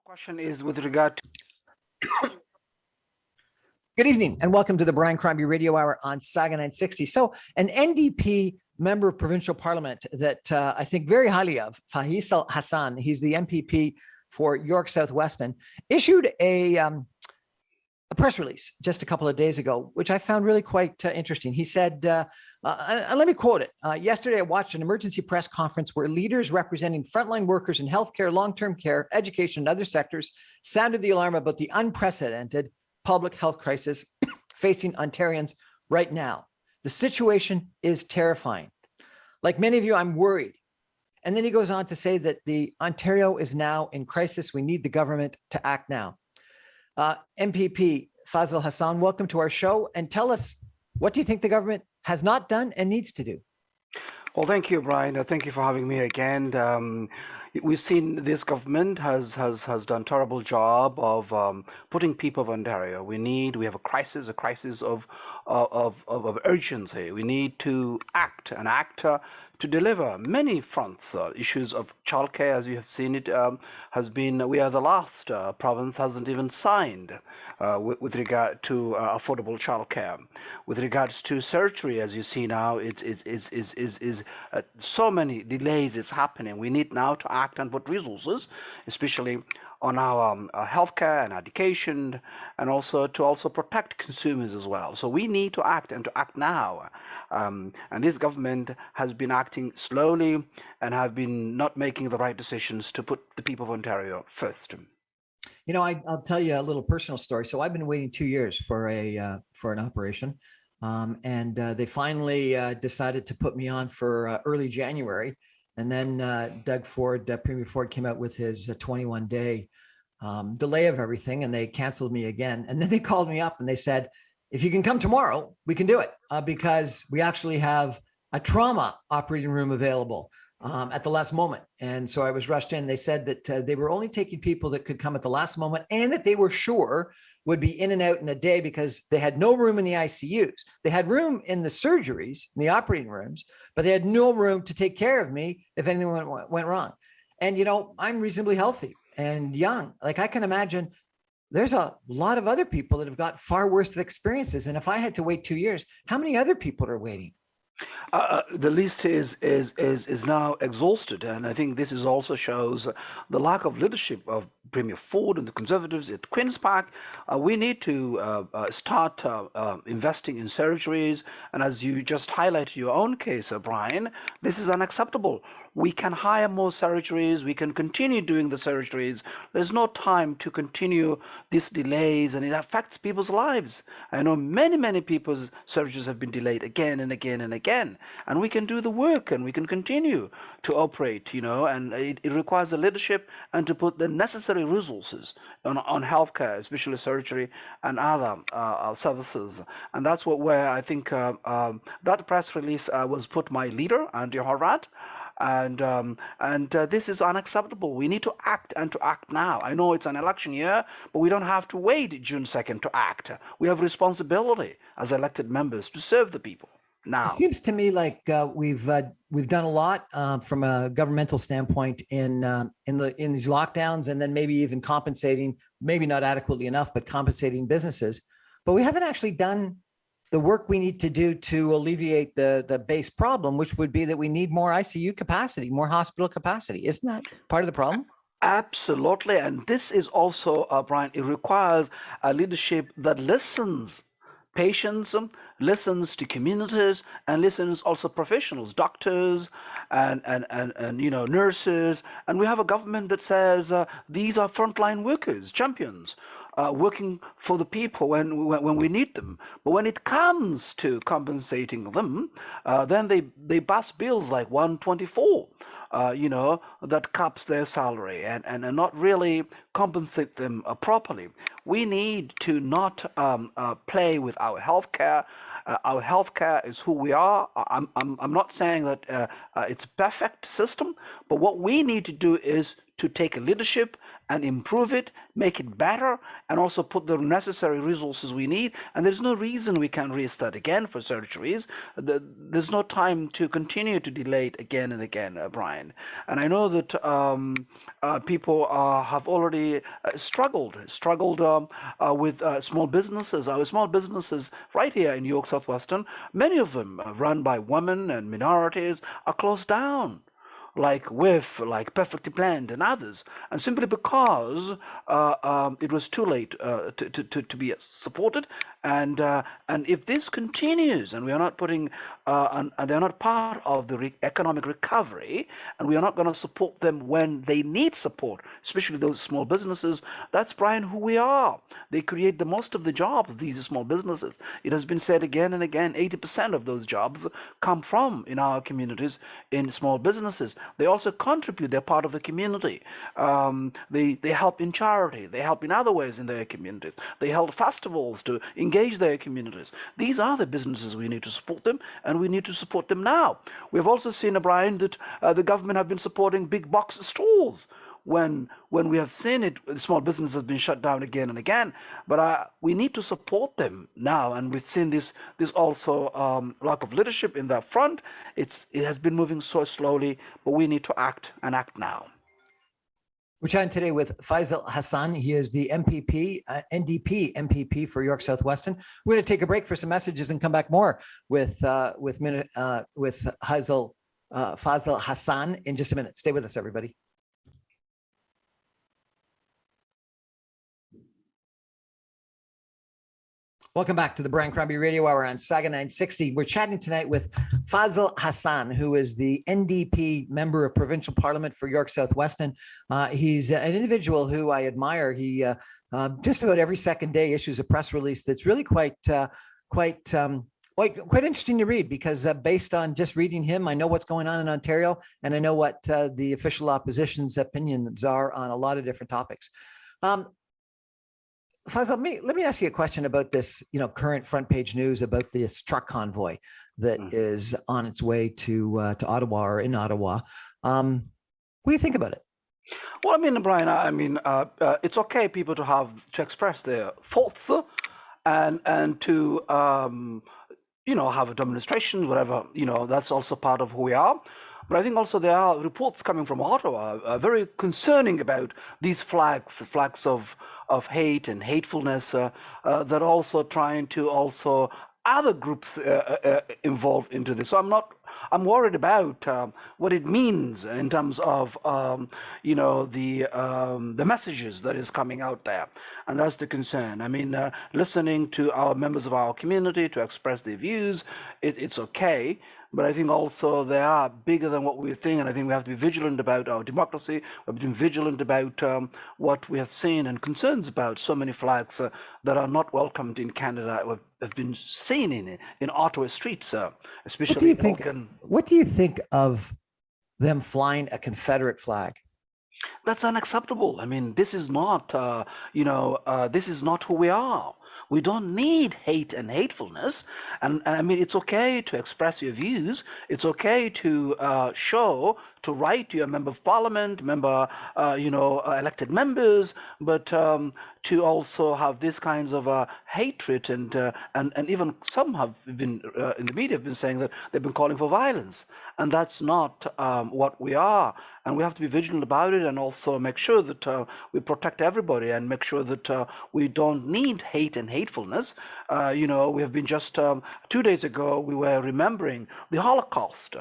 Question is with regard to Good evening and welcome to the Brian Crombie Radio Hour on Saga 960. So an NDP member of provincial parliament that I think very highly of, Faisal Hassan, he's the MPP for York South Weston, issued a press release just a couple of days ago, which I found really quite interesting. He said, let me quote it. Yesterday, I watched an emergency press conference where leaders representing frontline workers in healthcare, long-term care, education, and other sectors sounded the alarm about the unprecedented public health crisis facing Ontarians right now. The situation is terrifying. Like many of you, I'm worried. And then he goes on to say that the Ontario is now in crisis. We need the government to act now. MPP Faisal Hassan, welcome to our show, and tell us, what do you think the government has not done and needs to do? Well, thank you, Brian. Thank you for having me again. We've seen this government has done a terrible job of putting people of Ontario. We have a crisis of urgency. We need to act to deliver many fronts. Issues of childcare, as you have seen it, has been, we are the last province hasn't even signed with regard to affordable childcare. With regards to surgery, as you see now, it's so many delays it's happening. We need now to act and put resources, especially on our healthcare and education, and also to protect consumers as well. So we need to act and to act now. And this government has been acting slowly and have been not making the right decisions to put the people of Ontario first. You know, I'll tell you a little personal story. So I've been waiting 2 years for an operation, and they finally decided to put me on for early January. And then Doug Ford, Premier Ford, came out with his 21-day delay of everything, and they canceled me again. And then they called me up and they said, if you can come tomorrow, we can do it because we actually have a trauma operating room available at the last moment. And so I was rushed in. They said that they were only taking people that could come at the last moment and that they were sure would be in and out in a day because they had no room in the ICUs. They had room in the surgeries, in the operating rooms, but they had no room to take care of me if anything went wrong. And, you know, I'm reasonably healthy and young. Like I can imagine there's a lot of other people that have got far worse experiences. And if I had to wait 2 years, how many other people are waiting? The list is now exhausted, and I think this is also shows the lack of leadership of Premier Ford and the Conservatives at Queen's Park. We need to start investing in surgeries, and as you just highlighted your own case, Brian, this is unacceptable. We can hire more surgeries. We can continue doing the surgeries. There's no time to continue these delays, and it affects people's lives. I know many people's surgeries have been delayed again and again and again, and we can do the work and we can continue to operate, you know, and it requires the leadership and to put the necessary resources on healthcare, especially surgery and other services. And that's where I think that press release was put my leader, Andy Horvath. And this is unacceptable. We need to act and to act now. I know it's an election year, but we don't have to wait June 2nd to act. We have responsibility as elected members to serve the people now. It seems to me like we've done a lot from a governmental standpoint in these lockdowns, and then maybe even compensating, maybe not adequately enough, but compensating businesses. But we haven't actually done the work we need to do to alleviate the base problem, which would be that we need more ICU capacity, more hospital capacity. Isn't that part of the problem? Absolutely. And this is also, Brian, it requires a leadership that listens patients, listens to communities, and listens also professionals, doctors and you know, nurses. And we have a government that says these are frontline workers, champions. Working for the people when we need them. But when it comes to compensating them, then they bust bills like 124, you know, that caps their salary and not really compensate them properly. We need to not play with our healthcare. Our healthcare is who we are. I'm not saying that it's a perfect system, but what we need to do is to take a leadership and improve it, make it better, and also put the necessary resources we need. And there's no reason we can't restart again for surgeries. There's no time to continue to delay it again and again, Brian. And I know that people have already struggled with small businesses. Our small businesses right here in York Southwestern, many of them run by women and minorities, are closed down, like WIF, like Perfectly Planned, and others, and simply because it was too late to be supported. And if this continues, and we are not putting, and they're not part of the economic recovery, and we are not going to support them when they need support, especially those small businesses. That's, Brian, who we are. They create the most of the jobs. These small businesses. It has been said again and again. 80% of those jobs come from in our communities in small businesses. They also contribute. They're part of the community. They help in charity. They help in other ways in their communities. They hold festivals to engage their communities. These are the businesses. We need to support them, and we need to support them now. We've also seen, Brian, that the government have been supporting big box stores. When we have seen it, small business has been shut down again and again. But we need to support them now, and we've seen this also lack of leadership in that front. It has been moving so slowly, but we need to act and act now. We're chatting today with Faisal Hassan. He is the MPP, NDP MPP for York Southwestern. We're going to take a break for some messages and come back more with Faisal Hassan in just a minute. Stay with us, everybody. Welcome back to the Brian Crombie Radio Hour on Saga 960. We're chatting tonight with Faisal Hassan, who is the NDP member of provincial parliament for York Southwestern. He's an individual who I admire. He just about every second day issues a press release that's really quite interesting to read, because based on just reading him, I know what's going on in Ontario, and I know what the official opposition's opinions are on a lot of different topics. Faisal, let me ask you a question about this, current front page news about this truck convoy that is on its way to Ottawa or in Ottawa. What do you think about it? Well, Brian, it's okay people to express their thoughts and to have a demonstration, whatever. That's also part of who we are. But I think also there are reports coming from Ottawa very concerning about these flags of hate and hatefulness that are also trying to other groups involved into this. So I'm worried about what it means in terms of the messages that is coming out there, and that's the concern. Listening to our members of our community to express their views, it's okay. But I think also they are bigger than what we think, and I think we have to be vigilant about our democracy. We have to be vigilant about what we have seen and concerns about so many flags that are not welcomed in Canada, have been seen in Ottawa streets, especially. What do you think of them flying a Confederate flag? That's unacceptable. This is not, this is not who we are. We don't need hate and hatefulness. And it's okay to express your views. It's okay to to write to your member of parliament, elected members, but to also have these kinds of hatred and even some have been in the media have been saying that they've been calling for violence, and that's not what we are. And we have to be vigilant about it, and also make sure that we protect everybody, and make sure that we don't need hate and hatefulness. We have been just 2 days ago, we were remembering the Holocaust.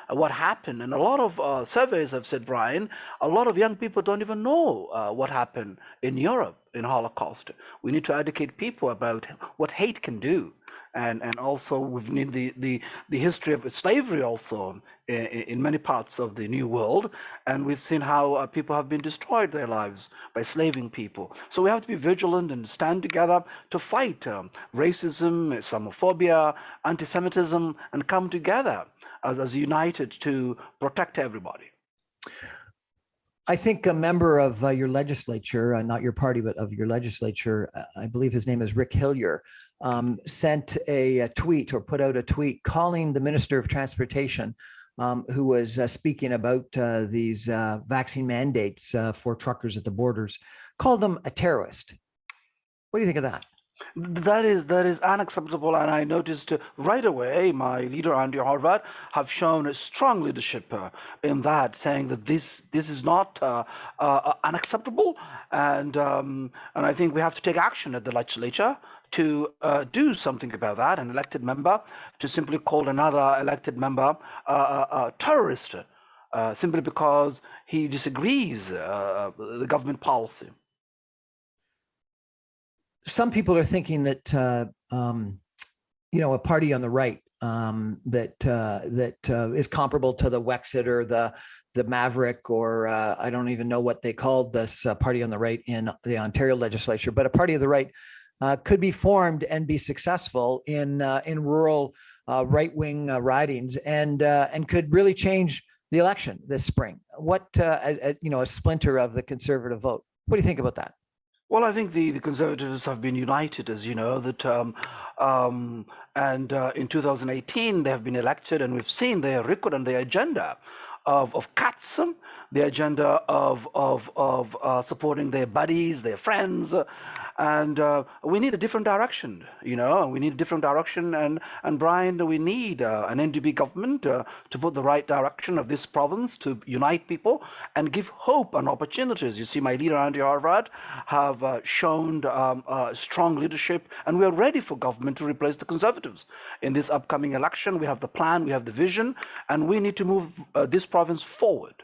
What happened, and a lot of surveys have said, Brian, a lot of young people don't even know what happened in Europe in Holocaust. We need to educate people about what hate can do. And also we need the history of slavery also in many parts of the New World, and we've seen how people have been destroyed their lives by slaving people. So we have to be vigilant and stand together to fight racism, Islamophobia, anti-Semitism, and come together as united to protect everybody. I think a member of your legislature, not your party, but of your legislature, I believe his name is Rick Hillier, sent a tweet or put out a tweet calling the Minister of Transportation who was speaking about these vaccine mandates for truckers at the borders, called him a terrorist. What do you think of that? That is unacceptable, and I noticed right away my leader Andy Horvath have shown a strong leadership in that, saying that this is not unacceptable, and I think we have to take action at the legislature to do something about that. An elected member to simply call another elected member a terrorist simply because he disagrees the government policy. Some people are thinking that a party on the right that is comparable to the Wexit or the Maverick, or I don't even know what they called this party on the right in the Ontario legislature, but a party of the right could be formed and be successful in rural right-wing ridings and could really change the election this spring. What a splinter of the Conservative vote. What do you think about that? Well, I think the Conservatives have been united, as you know, and in 2018 they have been elected, and we've seen their record and their agenda of cuts, the agenda of supporting their buddies, their friends, and we need a different direction. We need a different direction, and Brian, we need an NDP government to put the right direction of this province, to unite people and give hope and opportunities. You see, my leader Andy Horvath have shown strong leadership, and we are ready for government to replace the Conservatives in this upcoming election. We have the plan, we have the vision, and we need to move this province forward.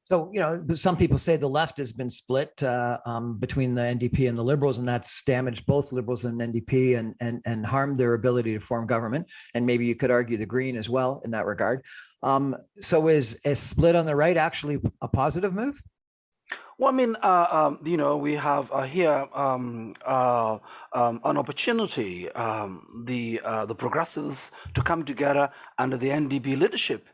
So, some people say the left has been split between the NDP and the Liberals, and that's damaged both Liberals and NDP and harmed their ability to form government. And maybe you could argue the Green as well in that regard. So is a split on the right actually a positive move? Well, I mean, we have here an opportunity, the progressives to come together under the NDP leadership.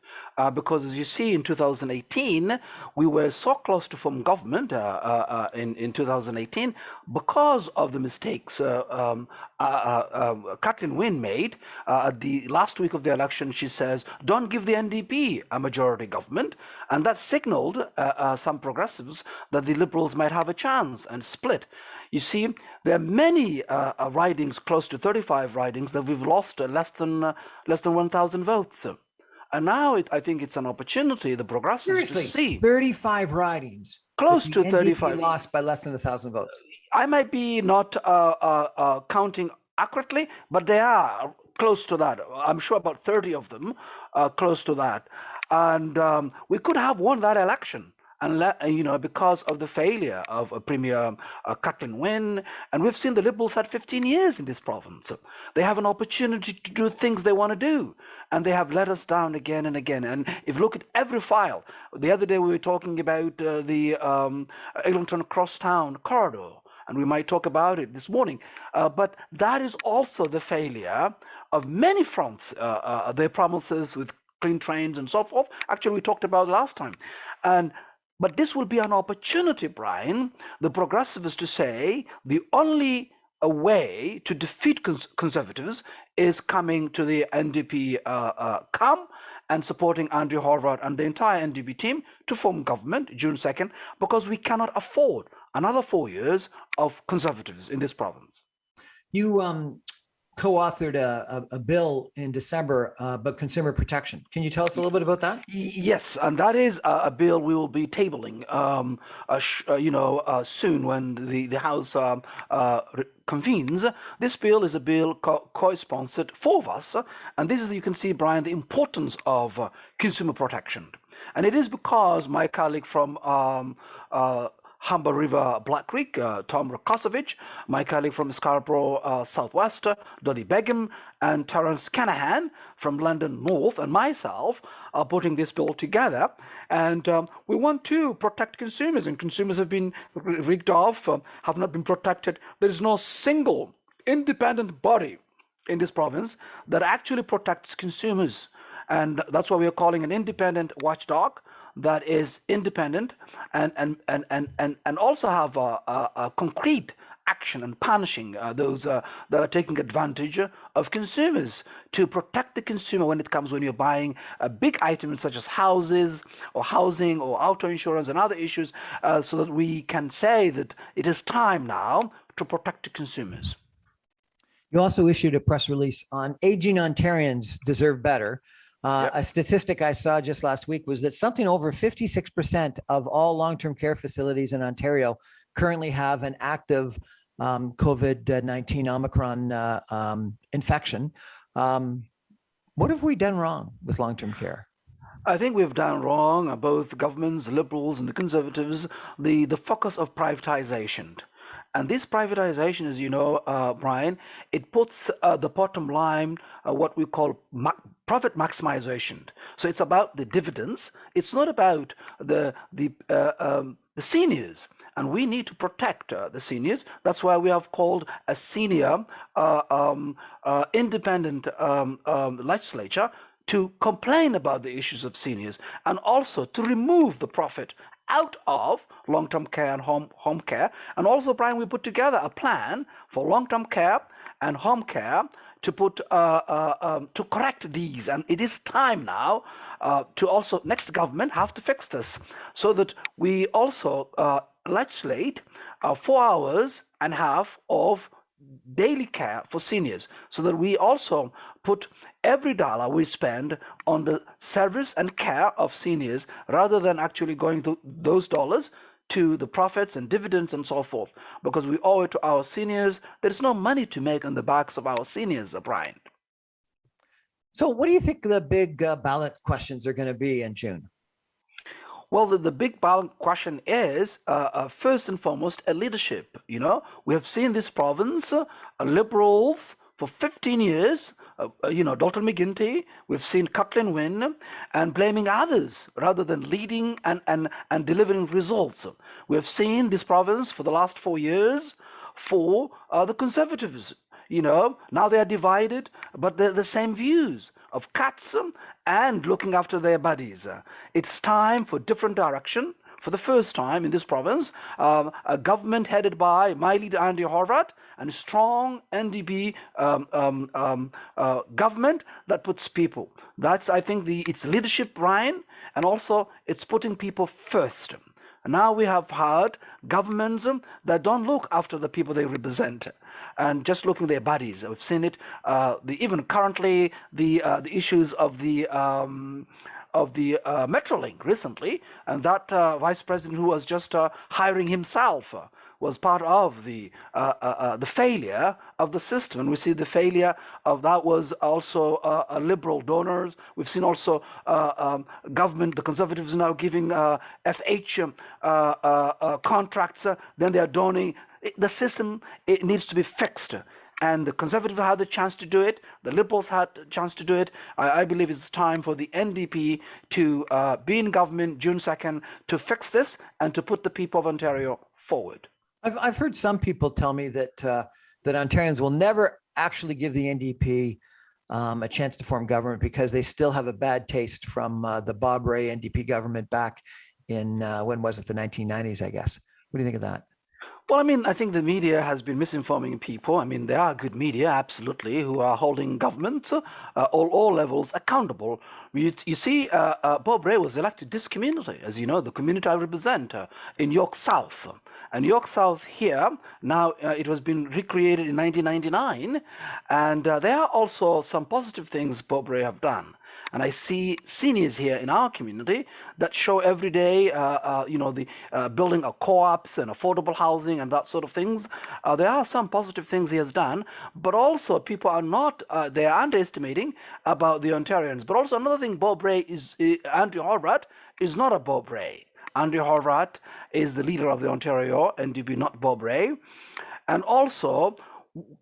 Because as you see, in 2018, we were so close to form government in 2018 because of the mistakes Kathleen Wynne made. At the last week of the election, she says, don't give the NDP a majority government. And that signaled some progressives that the Liberals might have a chance and split. You see, there are many ridings, close to 35 ridings, that we've lost less than 1,000 votes. And now I think it's an opportunity, the progressives, to see 35 ridings, close to 35, lost by less than 1,000 votes. I might be not counting accurately, but they are close to that. I'm sure about 30 of them close to that, and we could have won that election. And because of the failure of Premier Kathleen Wynne, and we've seen the Liberals had 15 years in this province. They have an opportunity to do things they want to do, and they have let us down again and again. And if you look at every file, the other day we were talking about the Eglinton Crosstown corridor, and we might talk about it this morning. But that is also the failure of many fronts, their promises with clean trains and so forth. Actually, we talked about it last time. But this will be an opportunity, Brian, the progressives, to say the only way to defeat Conservatives is coming to the NDP camp and supporting Andrew Horvath and the entire NDP team to form government June 2nd, because we cannot afford another 4 years of Conservatives in this province. You co-authored a bill in December about consumer protection. Can you tell us a little bit about that? Yes, and that is a bill we will be tabling, soon when the House convenes. This bill is a bill co-sponsored, four of us, and this is, you can see, Brian, the importance of consumer protection. And it is because my colleague from Humber River, Black Creek, Tom Rakosovich, my colleague from Scarborough Southwest, Dodi Begum, and Terence Canahan from London North, and myself are putting this bill together. And we want to protect consumers, and consumers have been rigged off, have not been protected. There is no single independent body in this province that actually protects consumers. And that's why we are calling an independent watchdog that is independent and also have a concrete action and punishing those that are taking advantage of consumers, to protect the consumer when you're buying big items such as houses or housing or auto insurance and other issues, so that we can say that it is time now to protect the consumers. You also issued a press release on aging Ontarians deserve better. Yep. A statistic I saw just last week was that something over 56% of all long-term care facilities in Ontario currently have an active COVID-19 Omicron infection. What have we done wrong with long-term care? I think we've done wrong, both governments, liberals and the conservatives, the focus of privatization. And this privatization, as you know, Brian, it puts the bottom line, what we call profit maximization. So it's about the dividends. It's not about the seniors. And we need to protect the seniors. That's why we have called a senior independent legislature to complain about the issues of seniors, and also to remove the profit out of long-term care and home care. And also, Brian, we put together a plan for long-term care and home care to put to correct these. And it is time now to also, next government have to fix this, so that we also legislate 4.5 hours of daily care for seniors, so that we also put every dollar we spend on the service and care of seniors, rather than actually going to those dollars to the profits and dividends and so forth, because we owe it to our seniors. There's no money to make on the backs of our seniors, Brian. So what do you think the big ballot questions are going to be in June? Well, the big question is, first and foremost, a leadership. You know, we have seen this province, liberals for 15 years, Dalton McGuinty, we've seen Cutlin win, and blaming others rather than leading and delivering results. We have seen this province for the last 4 years for the Conservatives. Now they are divided, but they're the same views of cuts and looking after their buddies. It's time for different direction. For the first time in this province, a government headed by my leader Andy Horvath, and a strong NDP government that puts people. That's, I think, it's leadership, Brian, and also it's putting people first. Now we have had governments that don't look after the people they represent, and just looking at their bodies. We've seen it. Even currently, the issues of the Metrolink recently, and that vice president who was just hiring himself was part of the failure of the system. And we see the failure of that was also liberal donors. We've seen also government, the Conservatives now giving FH contracts. Then they are donating. The system, it needs to be fixed. And the Conservatives had the chance to do it. The Liberals had the chance to do it. I believe it's time for the NDP to be in government June 2nd to fix this and to put the people of Ontario forward. I've heard some people tell me that that Ontarians will never actually give the NDP a chance to form government because they still have a bad taste from the Bob Rae NDP government back in, when was it, the 1990s, I guess. What do you think of that? Well, I think the media has been misinforming people. There are good media, absolutely, who are holding government, all levels, accountable. You see, Bob Rae was elected this community, as you know, the community I represent in York South. And York South here, now it has been recreated in 1999, and there are also some positive things Bob Rae have done. And I see seniors here in our community that show every day, the building of co-ops and affordable housing and that sort of things. There are some positive things he has done, but also people are not, they are underestimating about the Ontarians. But also another thing, Bob Rae is, Andrew Horvath is not a Bob Rae. Andrew Horvath is the leader of the Ontario NDP, not Bob Rae. And also,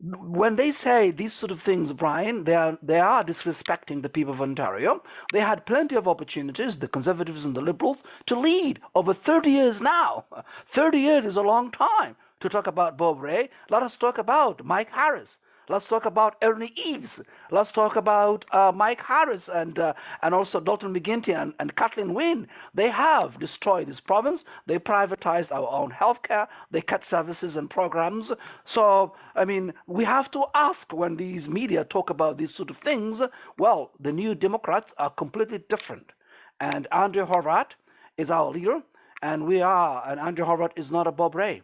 when they say these sort of things, Brian, they are disrespecting the people of Ontario. They had plenty of opportunities, the Conservatives and the Liberals, to lead over 30 years now. 30 years is a long time to talk about Bob Rae. Let us talk about Mike Harris. Let's talk about Ernie Eves. Let's talk about Mike Harris and also Dalton McGuinty and Kathleen Wynne. They have destroyed this province. They privatized our own healthcare. They cut services and programs. So, I mean, we have to ask when these media talk about these sort of things. Well, the New Democrats are completely different. And Andrew Horvath is our leader, and Andrew Horvath is not a Bob Ray.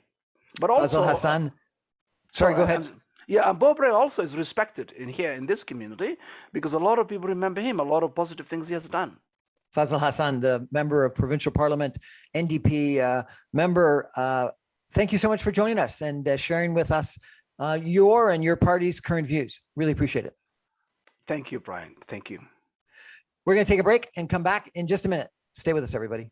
But also, Faisal Hassan. Sorry, go ahead. Yeah, and Bob Ray also is respected in this community because a lot of people remember him, a lot of positive things he has done. Faisal Hassan, the member of Provincial Parliament, NDP member, thank you so much for joining us and sharing with us your and your party's current views. Really appreciate it. Thank you, Brian. Thank you. We're going to take a break and come back in just a minute. Stay with us, everybody.